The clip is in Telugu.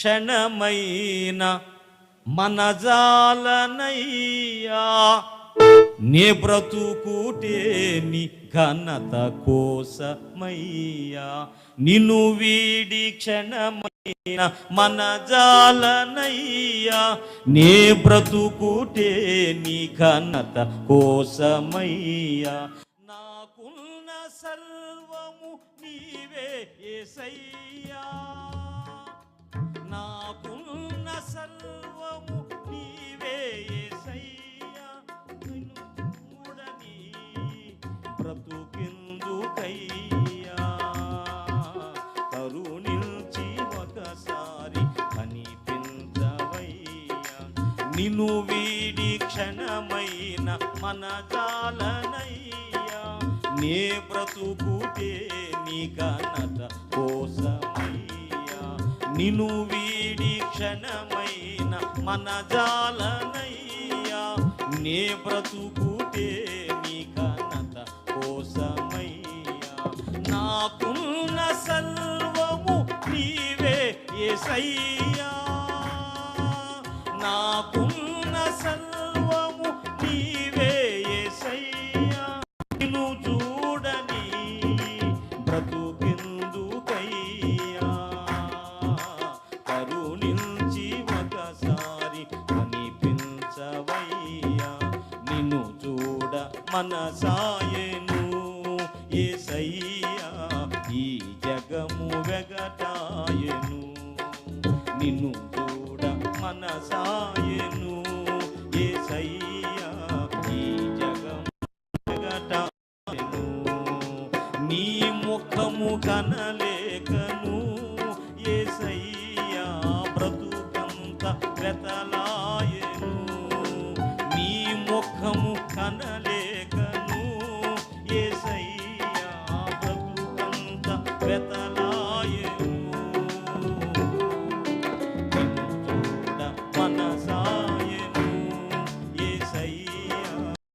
క్షణమైన మనజాలనయ్యా నే బ్రతుకుటే నీ ఘనత కోసమయ్యా నిన్ను వీడి క్షణమైన మనజాలనయ్యా నే బ్రతుకుటే నీ ఘనత కోసమయ్యా నాకున్న సర్వము నీవే యేసయ్యా నాకున్న సర్వము నీవే యేసయ్యా నిన్ను చూడని బ్రతుకెందుకయ్యా కరుణించి ఒకసారి కనిపించవయ్యా నిన్ను వీడి క్షణమైన మనజాలనయ్యా నే బ్రతుకుటే నీ ఘనత కోసమయ్యా నిన్ను వీడి క్షణమైన మనజాలనయ్యా నే బ్రతుకుటే నీ ఘనత కోసమయ్యా నాకున్న సర్వము నీవే యేసయ్యా నాకున్న సర్వము నీవే యేసయ్యా నిన్ను చూడని బ్రతుకెందుకయ్యా కరుణించి ఒకసారి కనిపించవయ్యా నిన్ను చూడ మనసాయెను యేసయ్యా ఈ జగము వెగటాయెను నిన్ను చూడ మనసాయెను యేసయ్యా ఈ జగము వెగటాయెను నీ ముఖము కనలేకను యేసయ్యా బ్రతుకంత వెతలాయెను నీ ముఖము కనలేకను యేసయ్యా బ్రతుకంత వెత